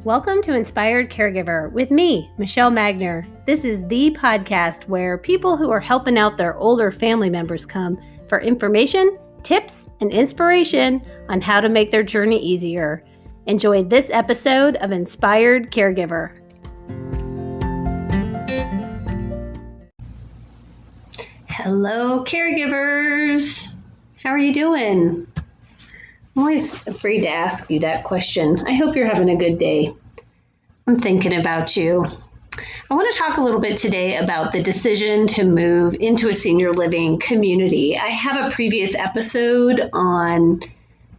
Welcome to Inspired Caregiver with me, Michelle Magner. This is the podcast where people who are helping out their older family members come for information, tips, and inspiration on how to make their journey easier. Enjoy this episode of Inspired Caregiver. Hello, caregivers. How are you doing? I'm always afraid to ask you that question. I hope you're having a good day. I'm thinking about you. I want to talk a little bit today about the decision to move into a senior living community. I have a previous episode on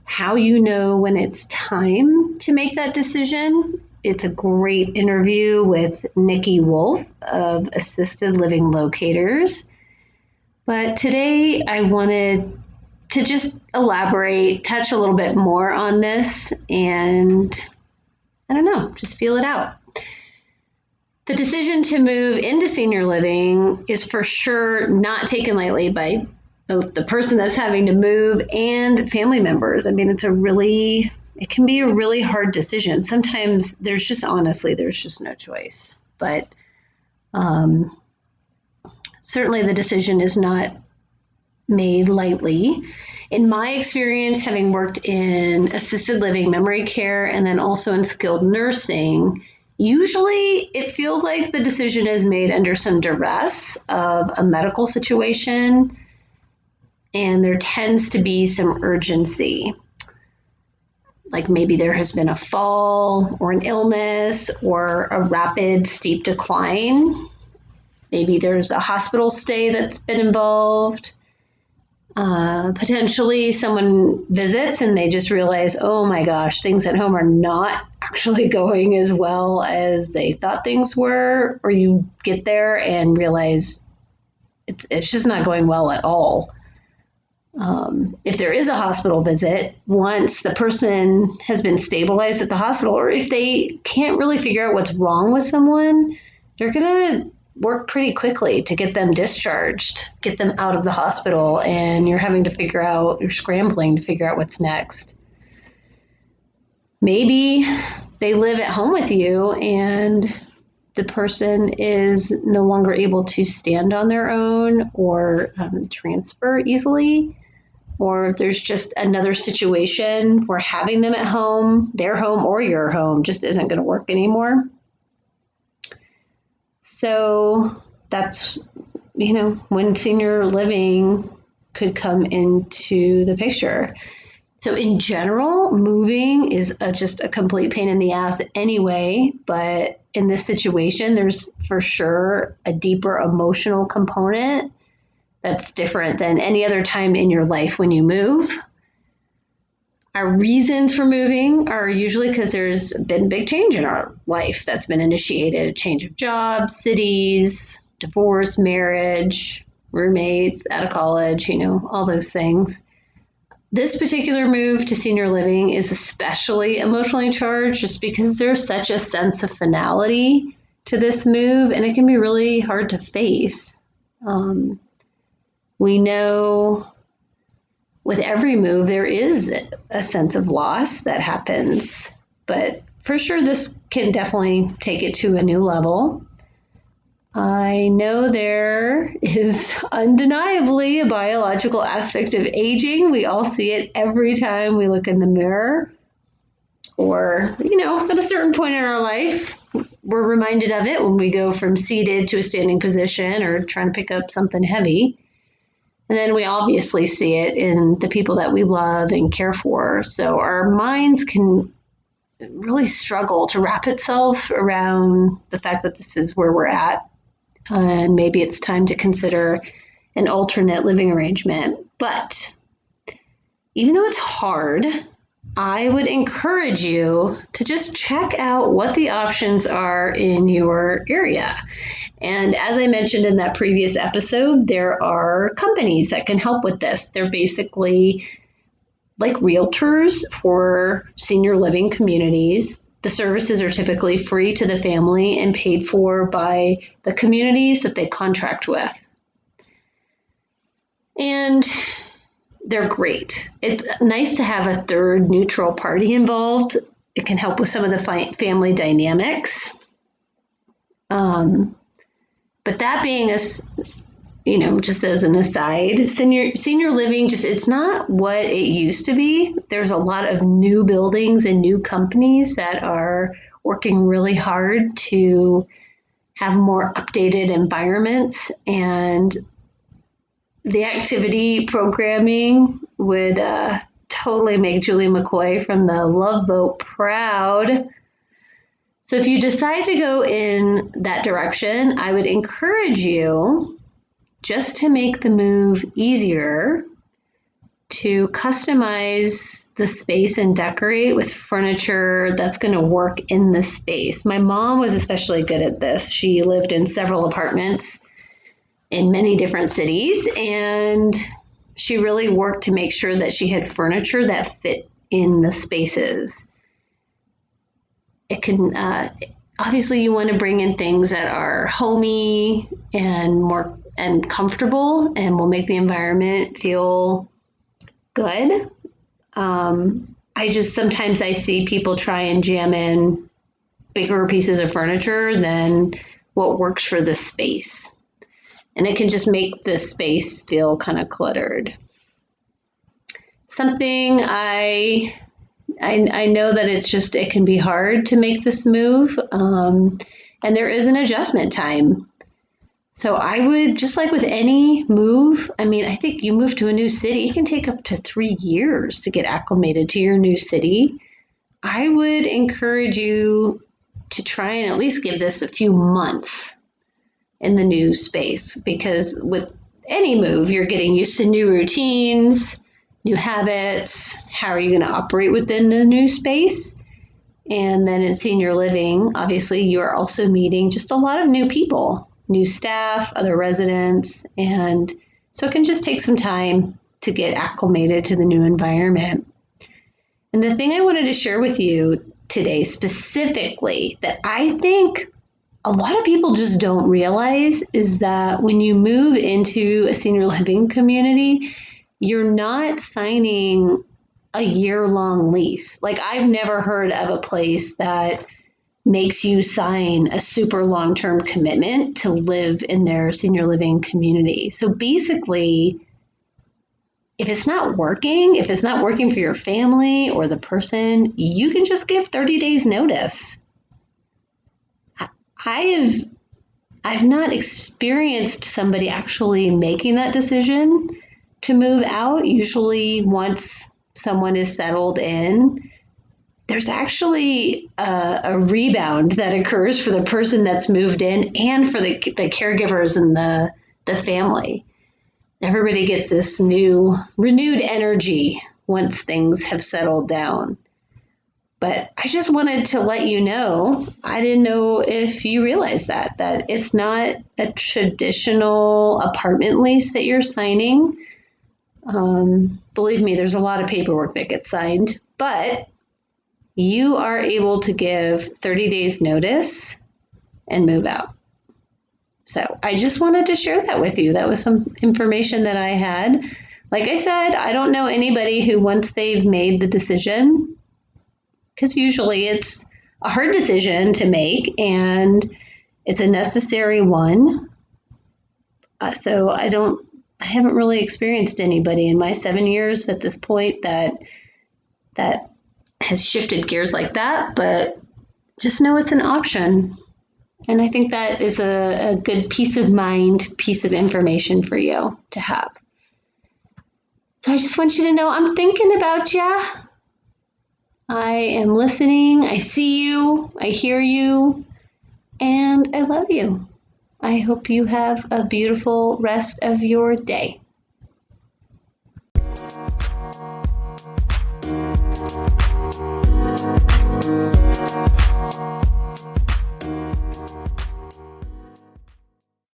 how you know when it's time to make that decision. It's a great interview with Nikki Wolf of Assisted Living Locators. But today I wanted to just elaborate, touch a little bit more on this, and I don't know, just feel it out. The decision to move into senior living is for sure not taken lightly by both the person that's having to move and family members. I mean, it can be a really hard decision. Sometimes there's just no choice. But certainly the decision is not made lightly. In my experience, having worked in assisted living, memory care, and then also in skilled nursing, usually it feels like the decision is made under some duress of a medical situation, and there tends to be some urgency. Like maybe there has been a fall or an illness or a rapid, steep decline. Maybe there's a hospital stay that's been involved. Potentially someone visits and they just realize, oh my gosh, things at home are not actually going as well as they thought things were, or you get there and realize it's just not going well at all. If there is a hospital visit, once the person has been stabilized at the hospital, or if they can't really figure out what's wrong with someone, they're going to work pretty quickly to get them discharged, get them out of the hospital, and you're scrambling to figure out what's next. Maybe they live at home with you and the person is no longer able to stand on their own or transfer easily, or there's just another situation where having them at home, their home or your home, just isn't going to work anymore. So that's, when senior living could come into the picture. So in general, moving is just a complete pain in the ass anyway, but in this situation, there's for sure a deeper emotional component that's different than any other time in your life when you move. Our reasons for moving are usually because there's been a big change in our life that's been initiated, a change of jobs, cities, divorce, marriage, roommates, out of college, all those things. This particular move to senior living is especially emotionally charged just because there's such a sense of finality to this move, and it can be really hard to face. We know with every move, there is a sense of loss that happens, but for sure, this can definitely take it to a new level. I know there is undeniably a biological aspect of aging. We all see it every time we look in the mirror, or, at a certain point in our life, we're reminded of it when we go from seated to a standing position or trying to pick up something heavy. And then we obviously see it in the people that we love and care for. So our minds can really struggle to wrap itself around the fact that this is where we're at. And maybe it's time to consider an alternate living arrangement. But even though it's hard, I would encourage you to just check out what the options are in your area. And as I mentioned in that previous episode, there are companies that can help with this. They're basically like realtors for senior living communities. The services are typically free to the family and paid for by the communities that they contract with. And they're great. It's nice to have a third neutral party involved It can help with some of the family dynamics. But that being just as an aside, senior living it's not what it used to be. There's a lot of new buildings and new companies that are working really hard to have more updated environments, and the activity programming would totally make Julie McCoy from the Love Boat proud. So if you decide to go in that direction, I would encourage you, just to make the move easier, to customize the space and decorate with furniture that's going to work in the space. My mom was especially good at this. She lived in several apartments in many different cities, and she really worked to make sure that she had furniture that fit in the spaces. It can, obviously you want to bring in things that are homey and comfortable and will make the environment feel good. Sometimes I see people try and jam in bigger pieces of furniture than what works for the space. And it can just make the space feel kind of cluttered. Something I know that it can be hard to make this move, and there is an adjustment time. So I would, just like with any move, I think you move to a new city, it can take up to 3 years to get acclimated to your new city. I would encourage you to try and at least give this a few months in the new space, because with any move, you're getting used to new routines, new habits. How are you going to operate within the new space? And then in senior living, obviously, you are also meeting just a lot of new people, new staff, other residents. And so it can just take some time to get acclimated to the new environment. And the thing I wanted to share with you today specifically that I think a lot of people just don't realize is that when you move into a senior living community, you're not signing a year-long lease. Like, I've never heard of a place that makes you sign a super long-term commitment to live in their senior living community. So basically, if it's not working for your family or the person, you can just give 30 days notice. I've not experienced somebody actually making that decision to move out. Usually once someone is settled in, there's actually a rebound that occurs for the person that's moved in and for the caregivers and the family. Everybody gets this new renewed energy once things have settled down. But I just wanted to let you know, I didn't know if you realize that it's not a traditional apartment lease that you're signing. Believe me, there's a lot of paperwork that gets signed, but you are able to give 30 days notice and move out. So I just wanted to share that with you. That was some information that I had. Like I said, I don't know anybody who, once they've made the decision, because usually it's a hard decision to make and it's a necessary one. So I haven't really experienced anybody in my 7 years at this point that has shifted gears like that, but just know it's an option. And I think that is a good piece of information for you to have. So I just want you to know I'm thinking about you. I am listening. I see you. I hear you. And I love you. I hope you have a beautiful rest of your day.